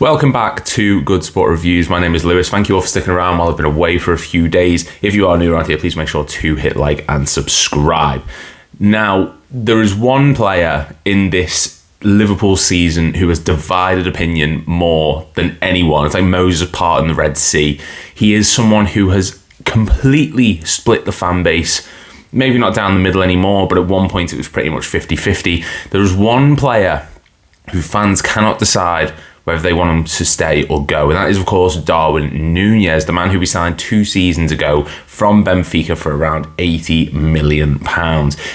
Welcome back to Good Sport Reviews. My name is Lewis. Thank you all for sticking around while I've been away for a few days. If you are new around here, please make sure to hit like and subscribe. Now, there is one player in this Liverpool season who has divided opinion more than anyone. It's like Moses parting the Red Sea. He is someone who has completely split the fan base. Maybe not down the middle anymore, but at one point it was pretty much 50-50. There is one player who fans cannot decide whether they want him to stay or go. And that is, of course, Darwin Nunez, the man who we signed 2 seasons ago from Benfica for around £80 million.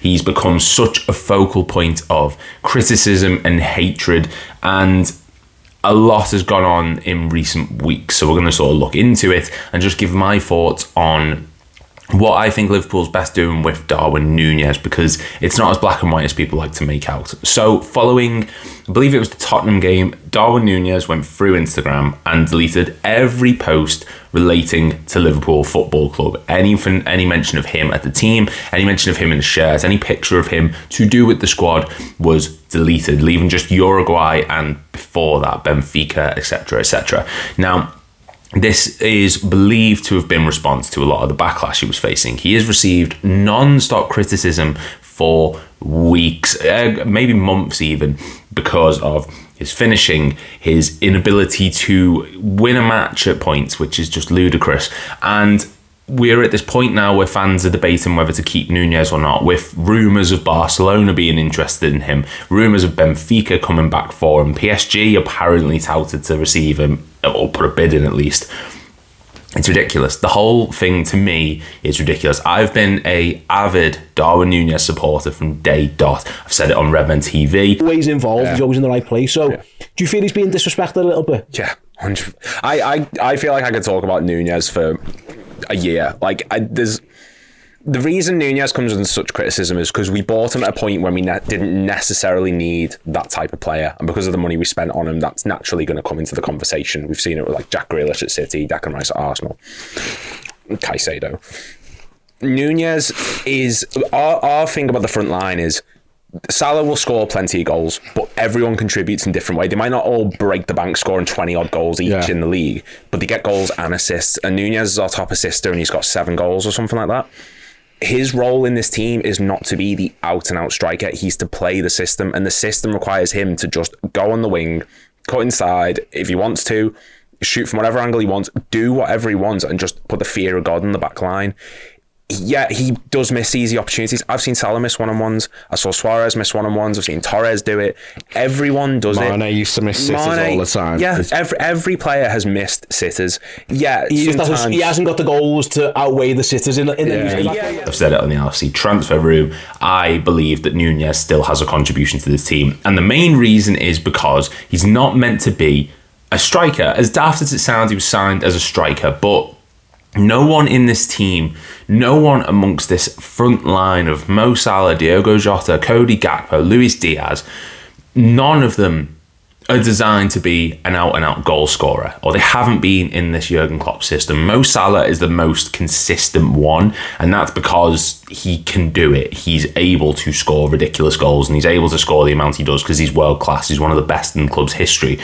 He's become such a focal point of criticism and hatred, and a lot has gone on in recent weeks. So we're going to sort of look into it and just give my thoughts on what I think Liverpool's best doing with Darwin Nunez, because it's not as black and white as people like to make out. So following, I believe it was the Tottenham game, Darwin Nunez went through Instagram and deleted every post relating to Liverpool Football Club. Any mention of him at the team, any mention of him in the shirt, any picture of him to do with the squad was deleted, leaving just Uruguay and before that Benfica, etc., etc. Now, this is believed to have been response to a lot of the backlash he was facing. He has received non-stop criticism for weeks, maybe months even, because of his finishing, his inability to win a match at points, which is just ludicrous. And we're at this point now where fans are debating whether to keep Nunez or not, with rumours of Barcelona being interested in him, rumours of Benfica coming back for him, PSG apparently touted to receive him, or put a bid in at least. It's ridiculous. The whole thing to me is ridiculous. I've been a avid Darwin Nunez supporter from day dot. I've said it on Redmen TV. Always involved, he's always in the right place. So, do you feel he's being disrespected a little bit? Yeah, 100%. I feel like I could talk about Nunez for a year. The reason Nunez comes under such criticism is because we bought him at a point when we didn't necessarily need that type of player, and because of the money we spent on him, that's naturally going to come into the conversation. We've seen it with like Jack Grealish at City, Declan Rice at Arsenal, Caicedo. Nunez is our thing about the front line is Salah will score plenty of goals, but everyone contributes in different ways. They might not all break the bank scoring 20 odd goals each in the league, but they get goals and assists. And Nunez is our top assister, and he's got 7 goals or something like that. His role in this team is not to be the out-and-out striker. He's to play the system, and the system requires him to just go on the wing, cut inside if he wants to, shoot from whatever angle he wants, do whatever he wants, and just put the fear of God in the back line. Yeah, he does miss easy opportunities. I've seen Salah miss one-on-ones. I saw Suarez miss one-on-ones. I've seen Torres do it. Everyone does it. Mane used to miss sitters all the time. Yeah, every player has missed sitters. Yeah, he hasn't got the goals to outweigh the sitters in the I've said it on the LFC transfer room. I believe that Nunez still has a contribution to this team. And the main reason is because he's not meant to be a striker. As daft as it sounds, he was signed as a striker, but no one in this team, no one amongst this front line of Mo Salah, Diogo Jota, Cody Gakpo, Luis Diaz, none of them are designed to be an out-and-out goal scorer, or they haven't been in this Jurgen Klopps system. Mo Salah is the most consistent one, and that's because he can do it. He's able to score ridiculous goals, and he's able to score the amount he does because he's world-class. He's one of the best in the club's history.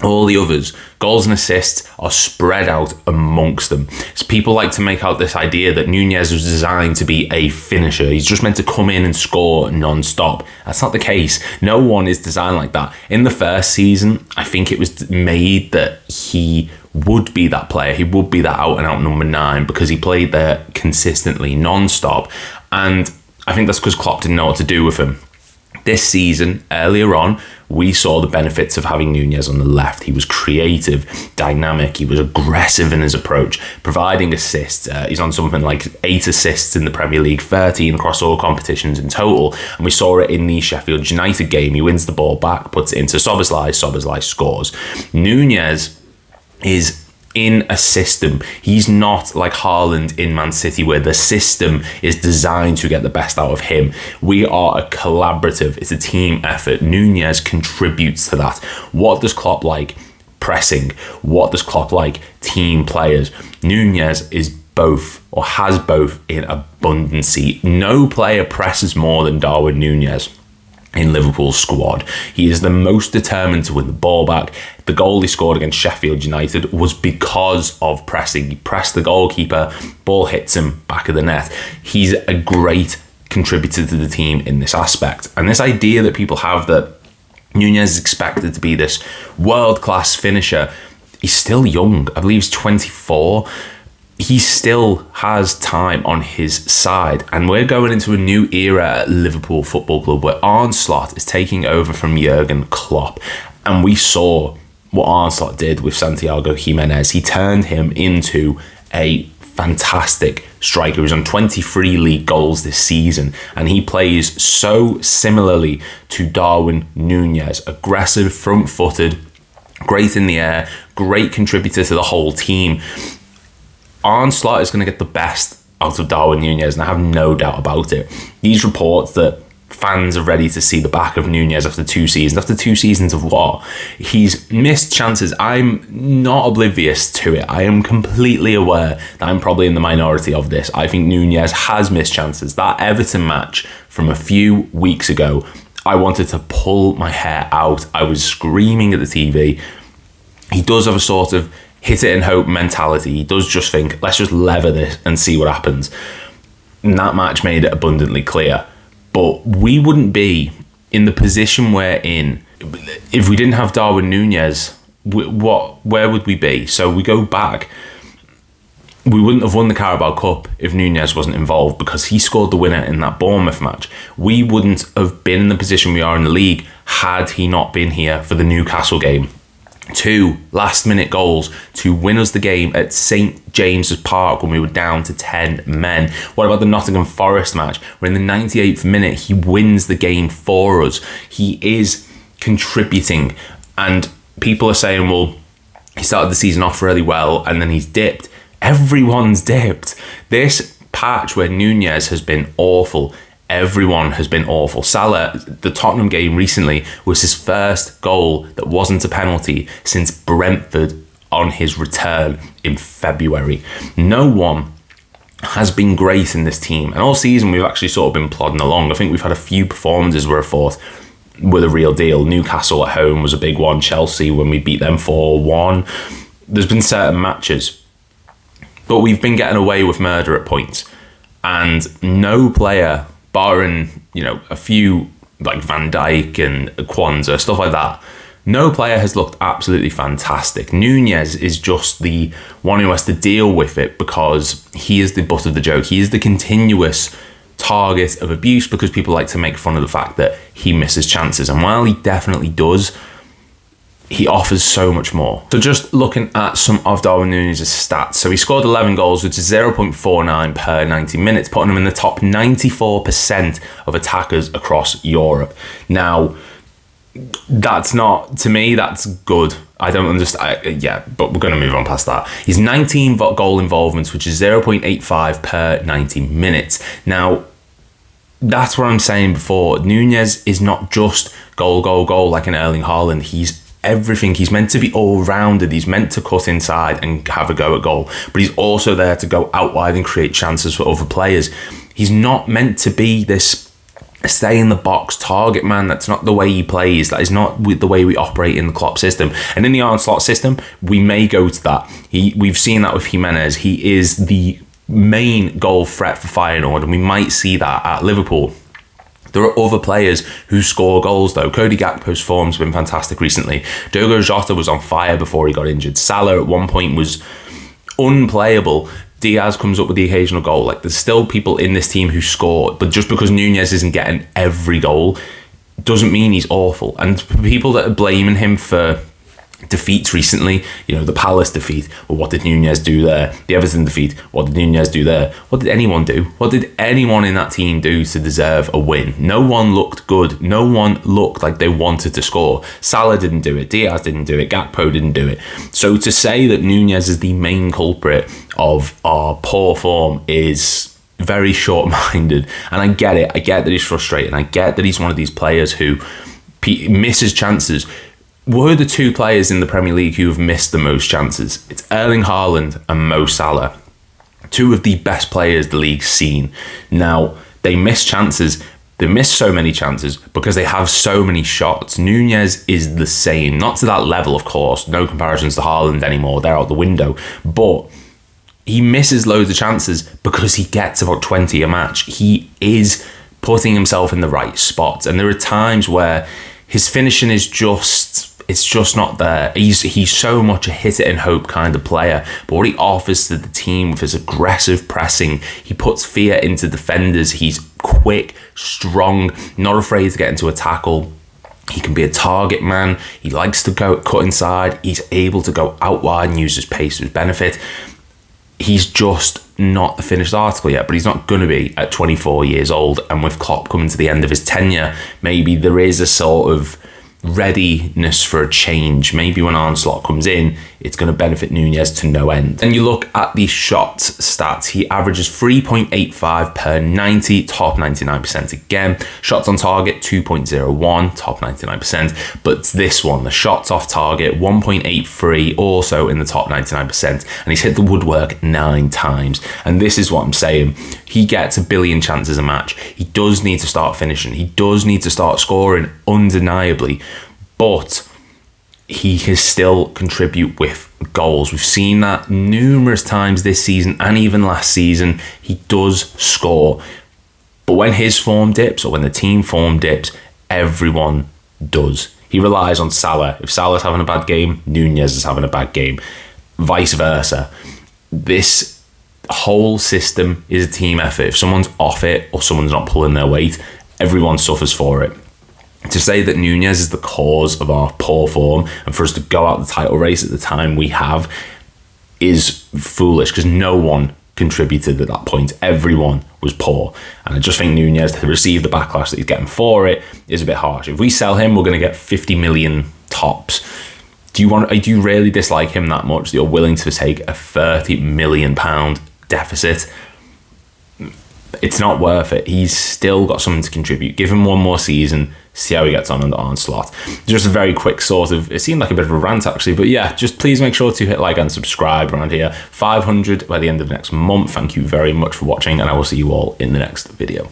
All the others, goals and assists, are spread out amongst them. So people like to make out this idea that Nunez was designed to be a finisher. He's just meant to come in and score non-stop. That's not the case. No one is designed like that. In the first season, I think it was made that he would be that player. He would be that out-and-out number 9 because he played there consistently, non-stop. And I think that's because Klopp didn't know what to do with him. This season, earlier on, we saw the benefits of having Nunez on the left. He was creative, dynamic, he was aggressive in his approach, providing assists. He's on something like 8 assists in the Premier League, 13 across all competitions in total. And we saw it in the Sheffield United game. He wins the ball back, puts it into Szoboszlai scores. Nunez is in a system. He's not like Haaland in Man City, where the system is designed to get the best out of him. We are a collaborative. It's a team effort. Nunez contributes to that. What does Klopp like? Pressing. What does Klopp like? Team players. Nunez is both, or has both, in abundancy. No player presses more than Darwin Nunez. in Liverpool's squad. He is the most determined to win the ball back. The goal he scored against Sheffield United was because of pressing. He pressed the goalkeeper, ball hits him back of the net. He's a great contributor to the team in this aspect. And this idea that people have that Nunez is expected to be this world-class finisher, he's still young. I believe he's 24. He still has time on his side, and we're going into a new era at Liverpool Football Club where Arne Slot is taking over from Jurgen Klopp, and we saw what Arne Slot did with Santiago Jimenez. He turned him into a fantastic striker. He's on 23 league goals this season, and he plays so similarly to Darwin Nunez. Aggressive, front-footed, great in the air, great contributor to the whole team. Arne Slot is going to get the best out of Darwin Nunez, and I have no doubt about it. These reports that fans are ready to see the back of Nunez after 2 seasons. After 2 seasons of what? He's missed chances. I'm not oblivious to it. I am completely aware that I'm probably in the minority of this. I think Nunez has missed chances. That Everton match from a few weeks ago, I wanted to pull my hair out. I was screaming at the TV. He does have a sort of hit it and hope mentality. He does just think, let's just lever this and see what happens. And that match made it abundantly clear. But we wouldn't be in the position we're in if we didn't have Darwin Nunez. Where would we be? So we go back. We wouldn't have won the Carabao Cup if Nunez wasn't involved, because he scored the winner in that Bournemouth match. We wouldn't have been in the position we are in the league had he not been here for the Newcastle game. 2 last-minute goals to win us the game at St James's Park when we were down to 10 men. What about the Nottingham Forest match, where in the 98th minute he wins the game for us? He is contributing, and people are saying, well, he started the season off really well and then he's dipped. Everyone's dipped. This patch where Nunez has been awful, everyone has been awful. Salah, the Tottenham game recently, was his first goal that wasn't a penalty since Brentford on his return in February. No one has been great in this team. And all season, we've actually sort of been plodding along. I think we've had a few performances where I thought were the real deal. Newcastle at home was a big one. Chelsea, when we beat them 4-1. There's been certain matches. But we've been getting away with murder at points. And no player, barring, a few like Van Dijk and Kwanzaa, stuff like that, no player has looked absolutely fantastic. Nunez is just the one who has to deal with it because he is the butt of the joke. He is the continuous target of abuse because people like to make fun of the fact that he misses chances. And while he definitely does, he offers so much more. So just looking at some of Darwin Nunez's stats. So he scored 11 goals, which is 0.49 per 90 minutes, putting him in the top 94% of attackers across Europe. Now, that's not, to me, that's good. I don't understand. But we're going to move on past that. He's 19 goal involvements, which is 0.85 per 90 minutes. Now, that's what I'm saying before. Nunez is not just goal like an Erling Haaland. He's everything. He's meant to be all-rounded. He's meant to cut inside and have a go at goal, but he's also there to go out wide and create chances for other players. He's not meant to be this stay in the box target man. That's not the way he plays. That is not the way we operate in the Klopp system. And in the Arne Slot system, we may go to that. We've seen that with Jimenez. He is the main goal threat for Feyenoord, and we might see that at Liverpool. There are other players who score goals, though. Cody Gakpo's form's been fantastic recently. Diogo Jota was on fire before he got injured. Salah at one point was unplayable. Diaz comes up with the occasional goal. Like, there's still people in this team who score, but just because Nunez isn't getting every goal doesn't mean he's awful. And people that are blaming him for defeats recently, the Palace defeat, well, what did Nunez do there? The Everton defeat, what did Nunez do there? What did anyone do? What did anyone in that team do to deserve a win? No one looked good. No one looked like they wanted to score. Salah didn't do it. Diaz didn't do it. Gakpo didn't do it. So to say that Nunez is the main culprit of our poor form is very short-minded. And I get it. I get that he's frustrated. I get that he's one of these players who misses chances. Were the 2 players in the Premier League who have missed the most chances? It's Erling Haaland and Mo Salah, 2 of the best players the league's seen. Now, they miss chances, They miss so many chances because they have so many shots. Nunez is the same. Not to that level, of course. No comparisons to Haaland anymore. They're out the window. But he misses loads of chances because he gets about 20 a match. He is putting himself in the right spots. And there are times where his finishing is it's just not there. He's so much a hit it and hope kind of player. But what he offers to the team with his aggressive pressing, he puts fear into defenders. He's quick, strong, not afraid to get into a tackle. He can be a target man. He likes to go cut inside. He's able to go out wide and use his pace to his benefit. He's just not the finished article yet, but he's not going to be at 24 years old. And with Klopp coming to the end of his tenure, maybe there is a sort of readiness for a change. Maybe when Arne Slot comes in, it's going to benefit Nunez to no end. And you look at the shots stats, he averages 3.85 per 90, top 99% again. Shots on target, 2.01, top 99%. But this one, the shots off target, 1.83, also in the top 99%. And he's hit the woodwork 9 times. And this is what I'm saying. He gets a billion chances a match. He does need to start finishing. He does need to start scoring, undeniably. But he can still contribute with goals. We've seen that numerous times this season and even last season. He does score. But when his form dips or when the team form dips, everyone does. He relies on Salah. If Salah's having a bad game, Nunez is having a bad game. Vice versa. This whole system is a team effort. If someone's off it or someone's not pulling their weight, everyone suffers for it. To say that Nunez is the cause of our poor form and for us to go out the title race at the time we have is foolish, because no one contributed at that point. Everyone was poor. And I just think Nunez, to receive the backlash that he's getting for it, is a bit harsh. If we sell him, we're going to get 50 million tops. Do you really dislike him that much that you're willing to take a £30 million deficit? It's not worth it. He's still got something to contribute. Give him one more season, see how he gets on under Arne Slot. Just a very quick sort of, it seemed like a bit of a rant actually, but yeah, just please make sure to hit like and subscribe around here. 500 by the end of next month. Thank you very much for watching, and I will see you all in the next video.